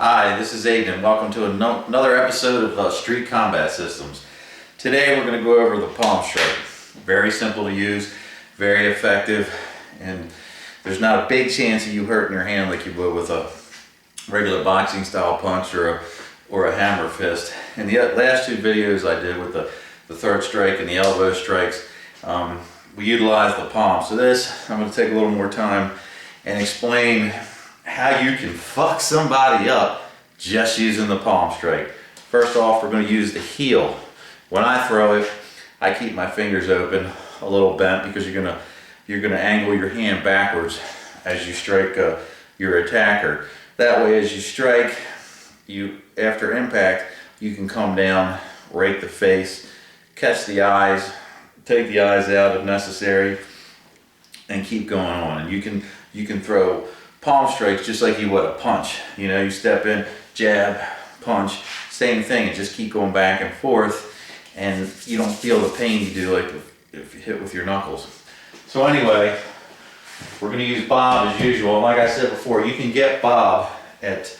Hi, this is Aiden, and welcome to another episode of Street Combat Systems. Today we're going to go over the palm strike. Very simple to use, very effective, and there's not a big chance of you hurting your hand like you would with a regular boxing style punch or a hammer fist. In the last two videos I did with the third strike and the elbow strikes, we utilized the palm. So this, I'm going to take a little more time and explain how you can fuck somebody up just using the palm strike. First off, we're going to use the heel. When I throw it, I keep my fingers open, a little bent, because you're gonna angle your hand backwards as you strike your attacker. That way, as you strike, after impact, you can come down, rake the face, catch the eyes, take the eyes out if necessary, and keep going on. And you can throw palm strikes just like you would a punch. You know, you step in, jab, punch, same thing, and just keep going back and forth, and you don't feel the pain you do like if you hit with your knuckles. So anyway, we're going to use Bob as usual. And like I said before, you can get Bob at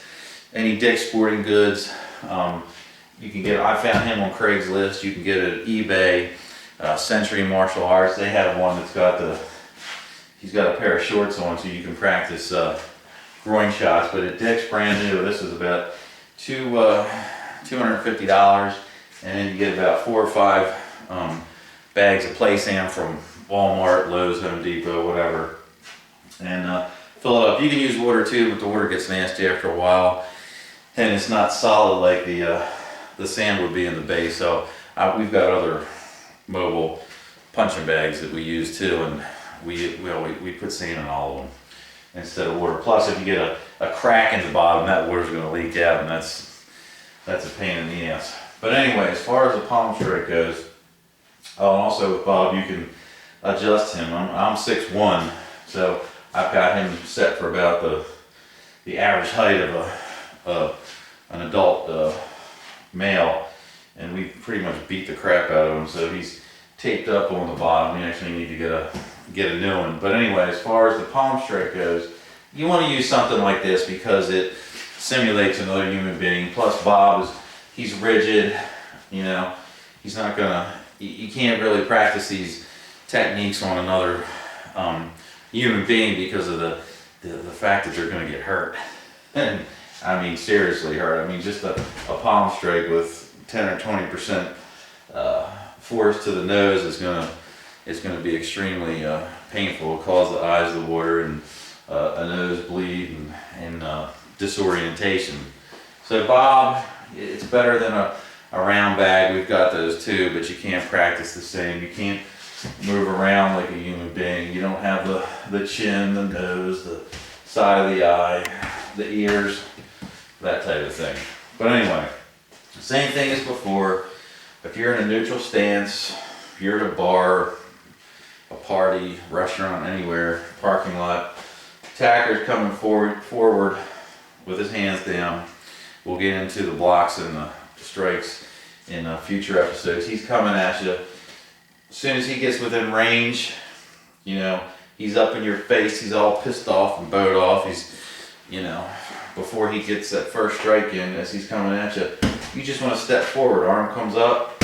any Dick's Sporting Goods. You can get, I found him on Craigslist. You can get it at eBay, Century Martial Arts. They have one that's got he's got a pair of shorts on so you can practice groin shots. But at Dick's, brand new, this is about $250, and then you get about 4 or 5 bags of Play-Sam from Walmart, Lowe's, Home Depot, whatever, and fill it up. You can use water too, but the water gets nasty after a while, and it's not solid like the sand would be in the base. So we've got other mobile punching bags that we use too, and we put sand in all of them instead of water. Plus, if you get a crack in the bottom, that water's going to leak out, and that's a pain in the ass. But anyway, as far as the palm strike goes, and also with Bob, you can adjust him. I'm 6'1", so I've got him set for about the average height of an adult male, and we pretty much beat the crap out of him. So he's taped up on the bottom. We actually need to get a new one. But anyway, as far as the palm strike goes, you want to use something like this because it simulates another human being. Plus Bob he's rigid, you know, he's not gonna, you can't really practice these techniques on another human being because of the fact that you're gonna get hurt. And I mean, seriously hurt. I mean, just a palm strike with 10 or 20% force to the nose is gonna be extremely painful. It'll cause the eyes to water and a nosebleed and disorientation. So Bob, it's better than a round bag. We've got those too, but you can't practice the same. You can't move around like a human being. You don't have the chin, the nose, the side of the eye, the ears, that type of thing. But anyway, same thing as before. If you're in a neutral stance, if you're at a bar, a party, restaurant, anywhere, parking lot, attacker's coming forward with his hands down. We'll get into the blocks and the strikes in future episodes. He's coming at you. As soon as he gets within range, you know, he's up in your face. He's all pissed off and bowed off. He's, you know, before he gets that first strike in, as he's coming at you, you just want to step forward. Arm comes up,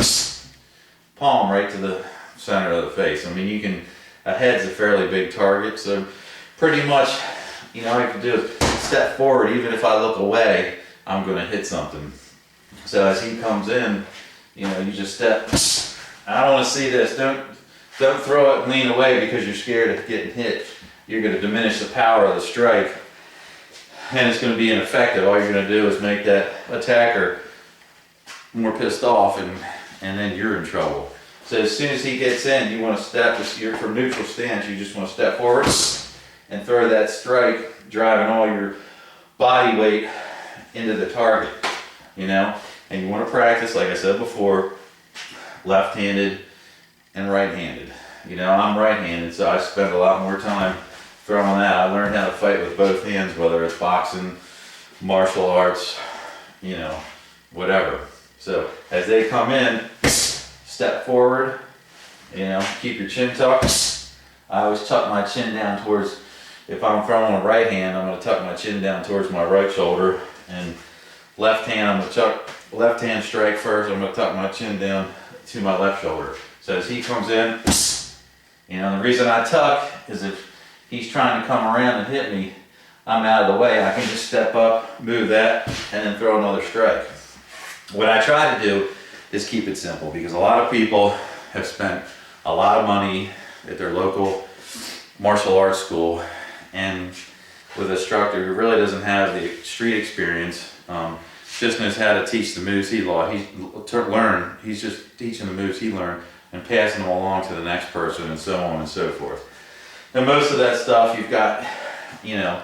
palm right to the center of the face. I mean, a head's a fairly big target, so pretty much, you know, all you can do is step forward. Even if I look away, I'm going to hit something. So as he comes in, you know, you just step. I don't want to see this. Don't throw it and lean away because you're scared of getting hit. You're going to diminish the power of the strike, and it's going to be ineffective. All you're going to do is make that attacker more pissed off, and then you're in trouble. So as soon as he gets in, you want to step. You're from neutral stance. You just want to step forward and throw that strike, driving all your body weight into the target, you know. And you want to practice, like I said before, left-handed and right-handed. You know, I'm right-handed, so I spend a lot more time throwing that. I learned how to fight with both hands, whether it's boxing, martial arts, you know, whatever. So as they come in, step forward, you know, keep your chin tucked. I always tuck my chin down towards, if I'm throwing a right hand, I'm going to tuck my chin down towards my right shoulder and left hand, I'm gonna tuck, left hand strike first, I'm gonna tuck my chin down to my left shoulder. So as he comes in, you know, the reason I tuck is if he's trying to come around and hit me, I'm out of the way. I can just step up, move that, and then throw another strike. What I try to do is keep it simple, because a lot of people have spent a lot of money at their local martial arts school, and with an instructor who really doesn't have the street experience, just knows how to teach the moves he learned. He's just teaching the moves he learned and passing them along to the next person, and so on and so forth. And most of that stuff, you've got, you know,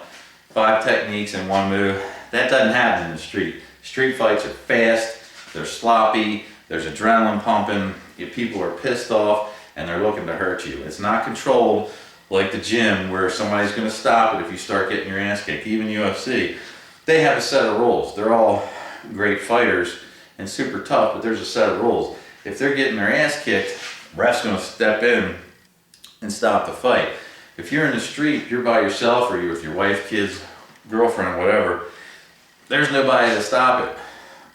5 techniques in one move. That doesn't happen in the street. Street fights are fast, they're sloppy, there's adrenaline pumping, people are pissed off, and they're looking to hurt you. It's not controlled like the gym where somebody's gonna stop it if you start getting your ass kicked. Even UFC, they have a set of rules. They're all great fighters and super tough, but there's a set of rules. If they're getting their ass kicked, ref's gonna step in and stop the fight. If you're in the street, you're by yourself, or you're with your wife, kids, girlfriend, whatever, there's nobody to stop it.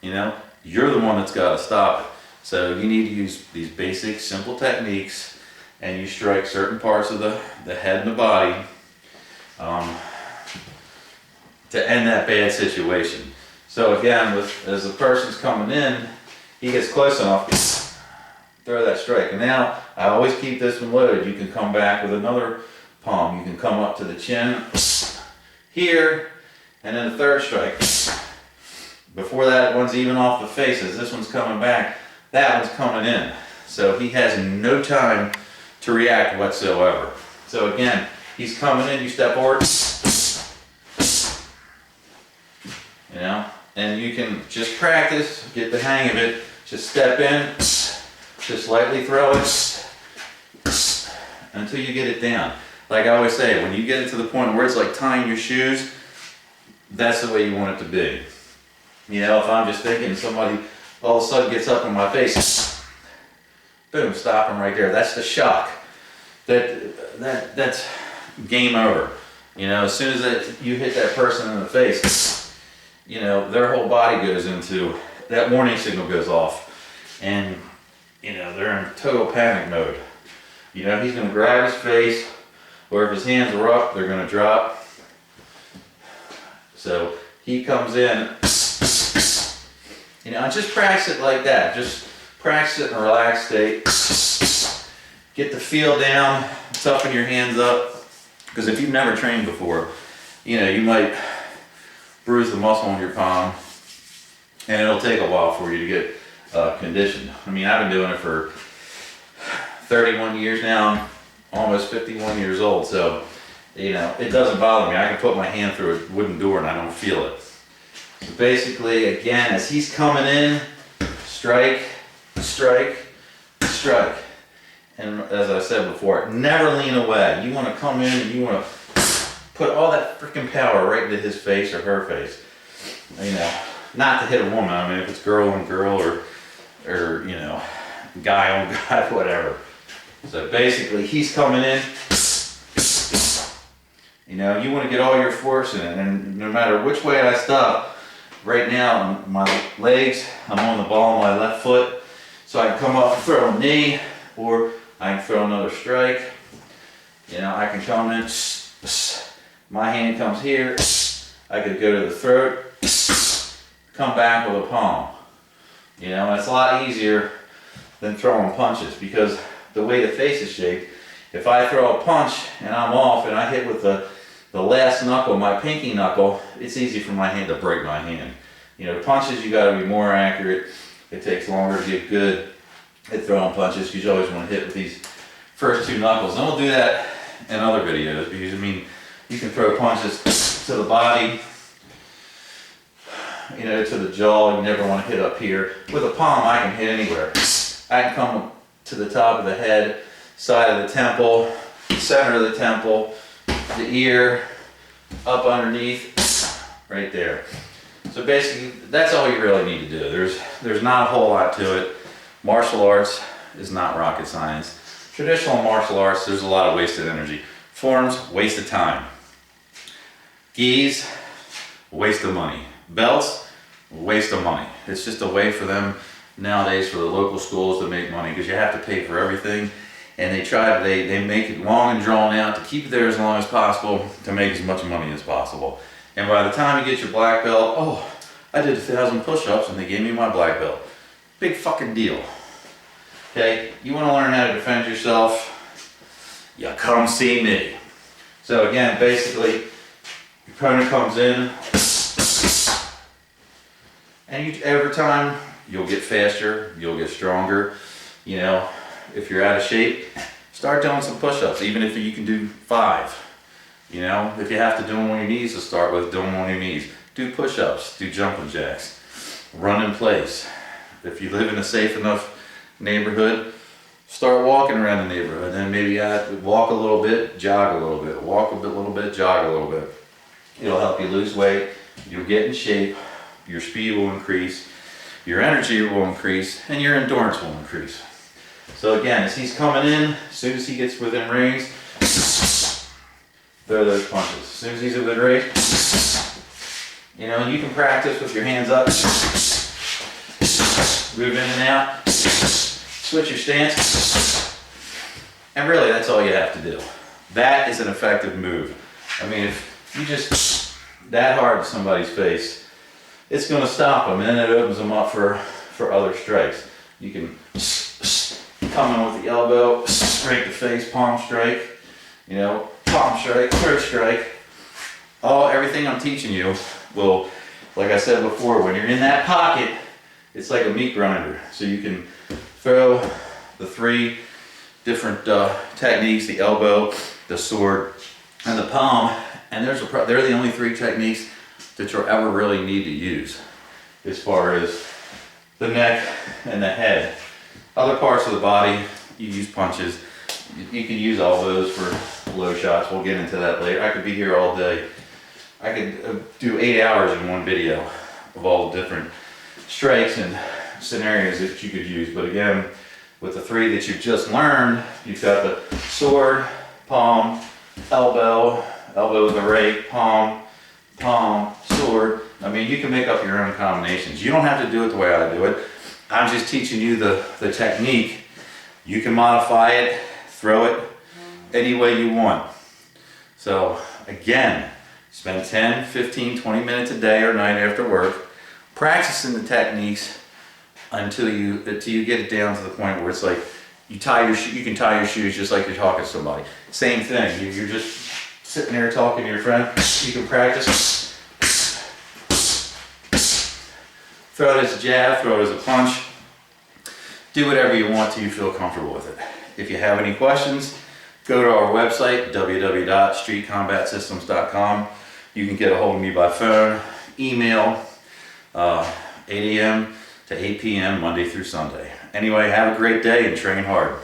You know, you're the one that's got to stop it. So you need to use these basic, simple techniques, and you strike certain parts of the head and the body to end that bad situation. So again, as the person's coming in, he gets close enough, throw that strike. And now I always keep this one loaded. You can come back with another palm. You can come up to the chin here, and then the third strike. Before that one's even off the face, as this one's coming back, that one's coming in. So he has no time to react whatsoever. So again, he's coming in, you step forward, you know, and you can just practice, get the hang of it, just step in, just lightly throw it until you get it down. Like I always say, when you get it to the point where it's like tying your shoes, that's the way you want it to be. You know, if I'm just thinking somebody all of a sudden gets up in my face, boom, stop them right there. That's the shock. That's game over. You know, as soon as you hit that person in the face, you know, their whole body goes into, that warning signal goes off, and you know, they're in total panic mode. You know, he's gonna grab his face, or if his hands are up, they're gonna drop. So he comes in, you know, just practice it like that. Just practice it in a relaxed state. Get the feel down, toughen your hands up. Because if you've never trained before, you know, you might bruise the muscle in your palm, and it'll take a while for you to get conditioned. I mean, I've been doing it for 31 years now, almost 51 years old, so, you know, it doesn't bother me. I can put my hand through a wooden door and I don't feel it. So basically, again, as he's coming in, strike, strike, strike. And as I said before, never lean away. You want to come in and you want to put all that freaking power right into his face or her face. You know, not to hit a woman. I mean, if it's girl on girl or you know, guy on guy, whatever. So basically, he's coming in. You know, you want to get all your force in it, and no matter which way I stop, right now, my legs, I'm on the ball of my left foot, so I can come up and throw a knee, or I can throw another strike. You know, I can come in, my hand comes here, I could go to the throat, come back with a palm. You know, and it's a lot easier than throwing punches, because the way the face is shaped, if I throw a punch and I'm off and I hit with the last knuckle, my pinky knuckle, it's easy for my hand to break my hand. You know, punches, you got to be more accurate. It takes longer to get good at throwing punches, because you always want to hit with these first 2 knuckles. And we'll do that in other videos, because I mean, you can throw punches to the body, you know, to the jaw. You never want to hit up here. With a palm, I can hit anywhere. I can come to the top of the head, side of the temple, center of the temple, the ear, up underneath, right there. So basically, that's all you really need to do. There's not a whole lot to it. Martial arts is not rocket science. Traditional martial arts, there's a lot of wasted energy. Forms, waste of time. Gis, waste of money. Belts, A waste of money. It's just a way for them nowadays, for the local schools, to make money, because you have to pay for everything. And they make it long and drawn out to keep it there as long as possible, to make as much money as possible. And by the time you get your black belt, oh, I did 1,000 push-ups and they gave me my black belt. Big fucking deal. Okay, you want to learn how to defend yourself, you come see me. So again, basically, your opponent comes in, and every time you'll get faster, you'll get stronger. You know, if you're out of shape, start doing some push-ups, even if you can do 5. You know, if you have to do them on your knees, to start with, do them on your knees. Do push-ups, do jumping jacks, run in place. If you live in a safe enough neighborhood, start walking around the neighborhood, and maybe walk a little bit, jog a little bit, walk a little bit, jog a little bit. It'll help you lose weight, you'll get in shape, your speed will increase, your energy will increase, and your endurance will increase. So again, as he's coming in, as soon as he gets within range, throw those punches. As soon as he's within range, you know, you can practice with your hands up, move in and out, switch your stance, and really that's all you have to do. That is an effective move. I mean, if you just that hard to somebody's face, it's going to stop them, and then it opens them up for other strikes. You can come in with the elbow, straight the face, palm strike, you know, palm strike, third strike. Everything I'm teaching you will, like I said before, when you're in that pocket, it's like a meat grinder. So you can throw the 3 different techniques: the elbow, the sword, and the palm. And they're the only 3 techniques that you'll ever really need to use as far as the neck and the head. Other parts of the body, you use punches. You can use elbows for low shots. We'll get into that later. I could be here all day. I could do 8 hours in one video of all the different strikes and scenarios that you could use. But again, with the 3 that you've just learned, you've got the sword, palm, elbow, elbow with a rake, palm, palm, sword. I mean, you can make up your own combinations. You don't have to do it the way I do it. I'm just teaching you the technique. You can modify it, throw it any way you want. So again, spend 10, 15, 20 minutes a day or night after work practicing the techniques until you get it down to the point where it's like you can tie your shoes just like you're talking to somebody. Same thing. You're just sitting there talking to your friend. You can practice. Throw it as a jab, throw it as a punch. Do whatever you want till you feel comfortable with it. If you have any questions, go to our website, www.streetcombatsystems.com. You can get a hold of me by phone, email, 8 a.m. to 8 p.m. Monday through Sunday. Anyway, have a great day and train hard.